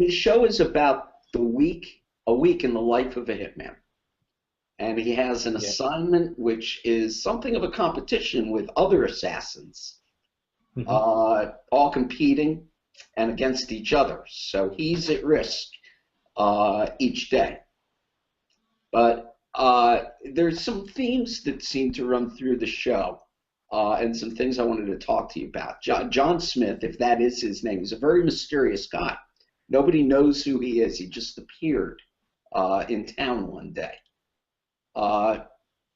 the show is about a week in the life of a hitman. And he has an Yeah. assignment which is something of a competition with other assassins, Hmm. all competing and against each other. So he's at risk each day. But there's some themes that seem to run through the show, and some things I wanted to talk to you about. John Smith, if that is his name, he's a very mysterious guy. Nobody knows who he is. He just appeared in town one day. Uh,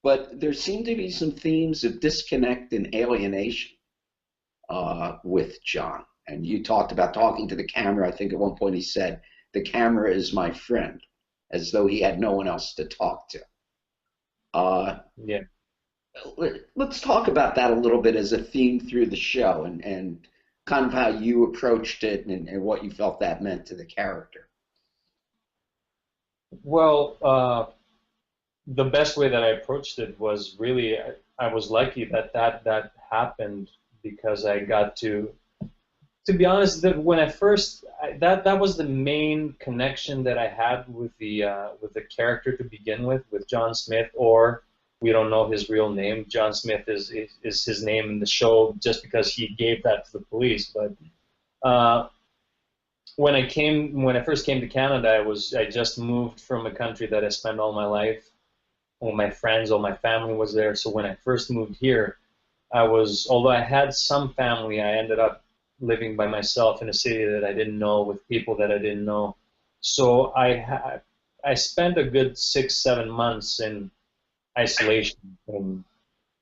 but there seem to be some themes of disconnect and alienation with John. And you talked about talking to the camera. I think at one point he said, "The camera is my friend," as though he had no one else to talk to. Uh, Yeah. let's talk about that a little bit as a theme through the show, and kind of how you approached it, and what you felt that meant to the character. Well, the best way that I approached it was really I was lucky that that happened because I got to be honest, that when I first that was the main connection that I had with the character to begin with John Smith, or we don't know his real name. John Smith is his name in the show just because he gave that to the police. But uh, when I first came to Canada, I just moved from a country that I spent all my life. All my friends, all my family was there. So when I first moved here, although I had some family, I ended up living by myself in a city that I didn't know with people that I didn't know. So I spent a good 6, 7 months in isolation and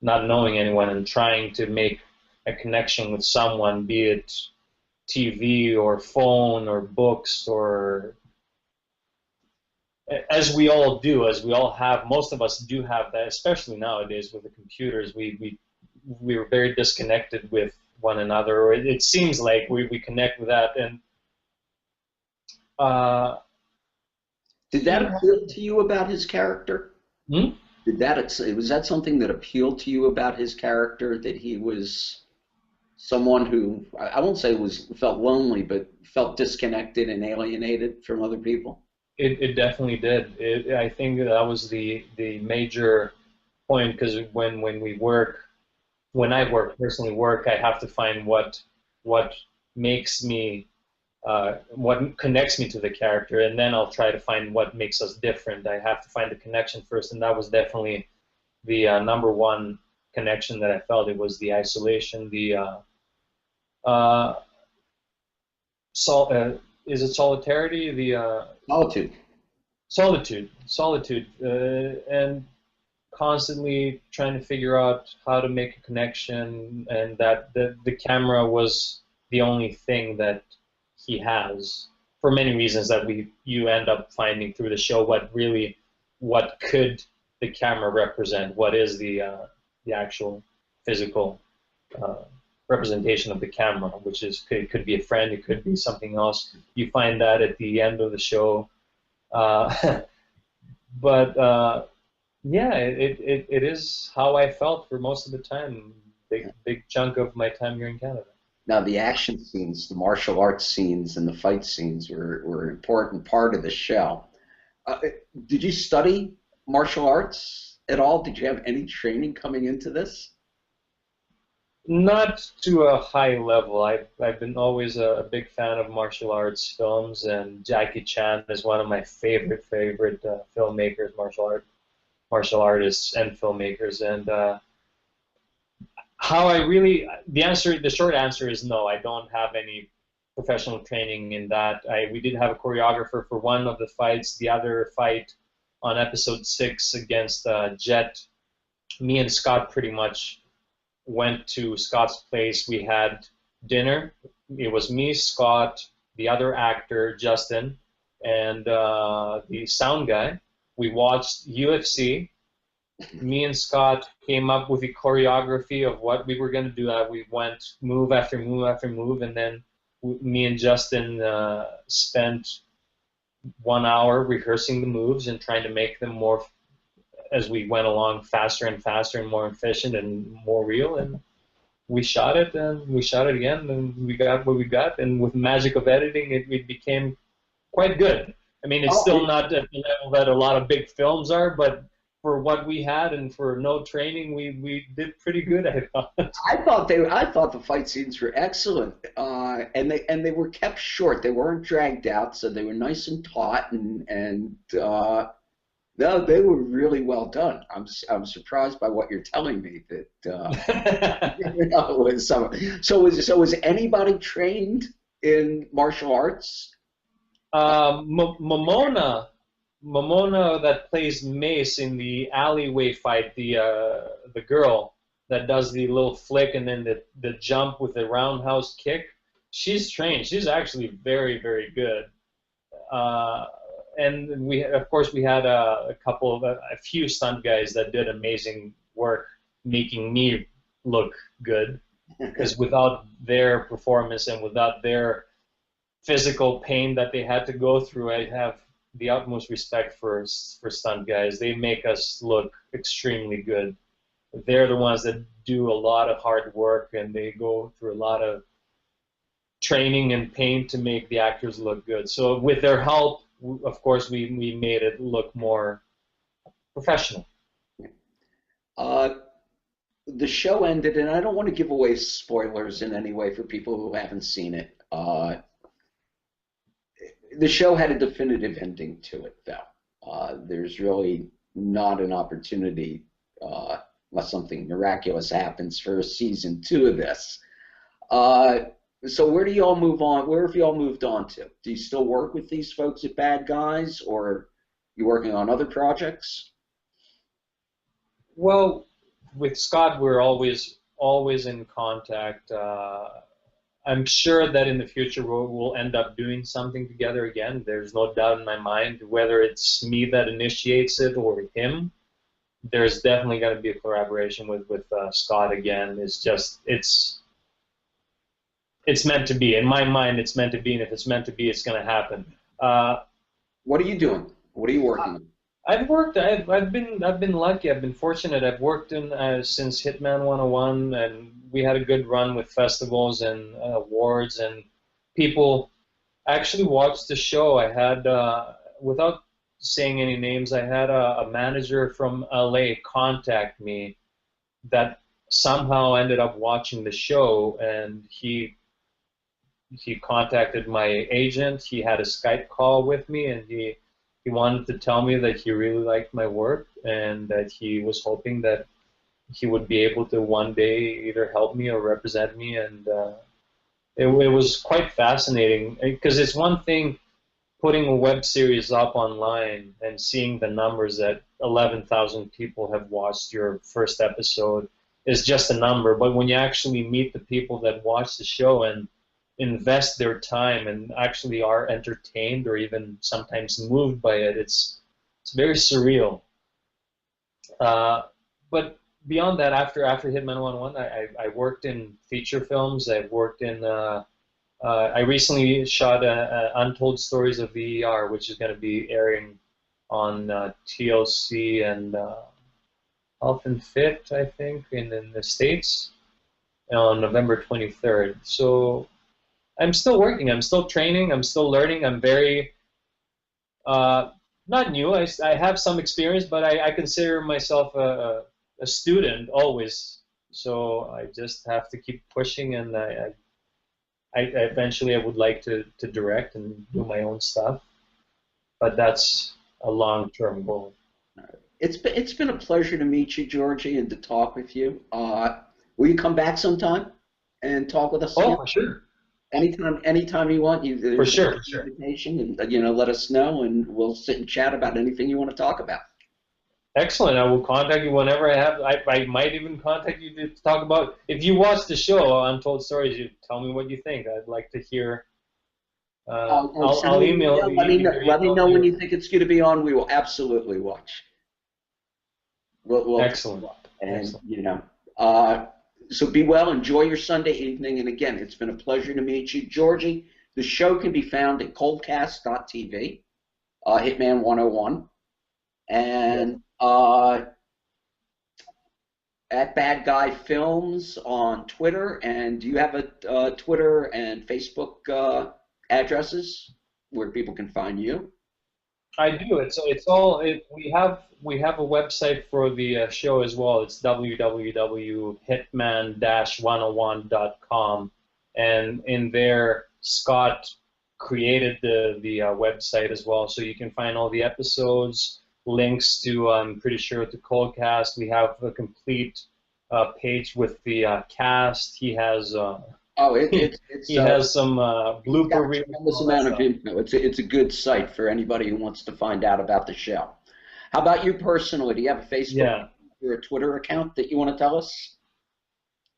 not knowing anyone and trying to make a connection with someone, be it TV or phone or books or as we all do, as we all have, most of us do have that, especially nowadays with the computers. We're very disconnected with one another, or it seems like we connect with that. And uh, Did that appeal to you about his character? hmm? Was that something that appealed to you about his character, that he was someone who, I won't say felt lonely, but felt disconnected and alienated from other people? It definitely did. I think that was the major point because when I personally work, I have to find what makes me what connects me to the character, and then I'll try to find what makes us different. I have to find the connection first, and that was definitely the number one connection that I felt. It was the isolation, the uh, is it solidarity, the Solitude. solitude, and constantly trying to figure out how to make a connection, and that the camera was the only thing that he has for many reasons that you end up finding through the show what could the camera represent, what is the actual physical uh, representation of the camera, which is could be a friend, it could be something else. You find that at the end of the show, but yeah, it is how I felt for most of the time, big chunk of my time here in Canada. Now, the action scenes, the martial arts scenes, and the fight scenes were an important part of the show. Uh, did you study martial arts at all? Did you have any training coming into this? Not to a high level. I've been always a big fan of martial arts films, and Jackie Chan is one of my favorite filmmakers, martial artists, and filmmakers. And how I really the short answer is no. I don't have any professional training in that. We did have a choreographer for one of the fights. The other fight on episode 6 against Jet, me and Scott pretty much went to Scott's place. We had dinner. It was me, Scott, the other actor, Justin, and the sound guy. We watched UFC. Me and Scott came up with the choreography of what we were going to do. We went move after move after move, and then me and Justin spent 1 hour rehearsing the moves and trying to make them more, as we went along, faster and faster and more efficient and more real. And we shot it, and we shot it again, and we got what we got. And with the magic of editing, it became quite good. I mean, it's still not at the level that a lot of big films are, but for what we had and for no training, we did pretty good, I thought. I thought the fight scenes were excellent, and they were kept short. They weren't dragged out, so they were nice and taut, and no, they were really well done. I'm surprised by what you're telling me that was some. So was anybody trained in martial arts? Momona that plays Mace in the alleyway fight, the girl that does the little flick and then the jump with the roundhouse kick, she's trained. She's actually very, very good. And of course, we had a few stunt guys that did amazing work making me look good, because without their performance and without their physical pain that they had to go through, I have the utmost respect for stunt guys. They make us look extremely good. They're the ones that do a lot of hard work, and they go through a lot of training and pain to make the actors look good. So with their help, of course, we made it look more professional. The show ended, and I don't want to give away spoilers in any way for people who haven't seen it. The show had a definitive ending to it, though. There's really not an opportunity, unless something miraculous happens, for a season 2 of this. So where do y'all move on? Where have y'all moved on to? Do you still work with these folks at Bad Guys, or are you working on other projects? Well, with Scott, we're always in contact. I'm sure that in the future we'll end up doing something together again. There's no doubt in my mind. Whether it's me that initiates it or him, there's definitely going to be a collaboration with Scott again. It's meant to be. In my mind, it's meant to be, and if it's meant to be, it's going to happen. What are you doing? What are you working on? I've been lucky. I've been fortunate. I've worked in since Hitman 101, and we had a good run with festivals and awards, and people actually watched the show. I had, without saying any names, I had a manager from LA contact me that somehow ended up watching the show, and he contacted my agent. He had a Skype call with me, and he wanted to tell me that he really liked my work and that he was hoping that he would be able to one day either help me or represent me. And it was quite fascinating, because it's one thing putting a web series up online and seeing the numbers that 11,000 people have watched your first episode is just a number. But when you actually meet the people that watch the show and invest their time and actually are entertained or even sometimes moved by it, it's very surreal. But beyond that, after Hitman 101, I worked in feature films. I've worked in I recently shot Untold Stories of VER, which is going to be airing on TLC and Health and Fit, I think, in the States on November 23rd. So I'm still working. I'm still training. I'm still learning. I'm very not new. I have some experience, but I consider myself a student always. So I just have to keep pushing, and I eventually I would like to direct and do my own stuff, but that's a long-term goal. It's been a pleasure to meet you, Georgie, and to talk with you. Will you come back sometime and talk with us? Oh, sure. Anytime you want. For sure. Invitation, and let us know, and we'll sit and chat about anything you want to talk about. Excellent. I will contact you whenever I have. I might even contact you to talk about. If you watch the show Untold Stories, you tell me what you think. I'd like to hear. I'll email you. Let me know when you think it's going to be on. We will absolutely watch. We'll Excellent. And Excellent. So be well. Enjoy your Sunday evening. And again, it's been a pleasure to meet you, Georgie. The show can be found at coldcast.tv, Hitman 101, and at Bad Guy Films on Twitter. And do you have a Twitter and Facebook addresses? where people can find you? I do. It's all we have a website for the show as well. It's www.hitman-101.com, and in there Scott created the website as well, so you can find all the episodes, links to I'm pretty sure to Coldcast. We have a complete page with the cast. He has. He has some blooper reels. Tremendous amount of info. It's a good site for anybody who wants to find out about the show. How about you personally? Do you have a Facebook or a Twitter account that you want to tell us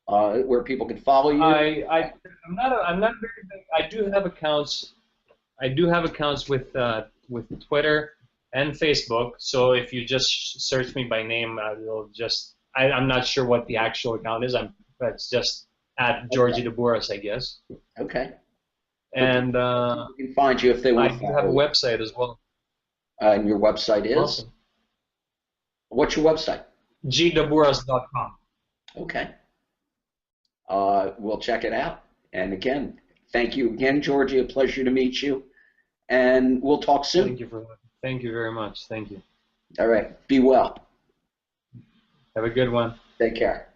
where people can follow you? I'm not very big. I do have accounts. With Twitter and Facebook. So if you just search me by name, I'm not sure what the actual account is. It's just at Georgie Daburas, I guess. Okay. And people can find you if they want. I do have a website as well. And your website is? Awesome. What's your website? gdaburas.com. Okay. We'll check it out. And again, thank you again, Georgie. A pleasure to meet you. And we'll talk soon. Thank you very much. Thank you. All right. Be well. Have a good one. Take care.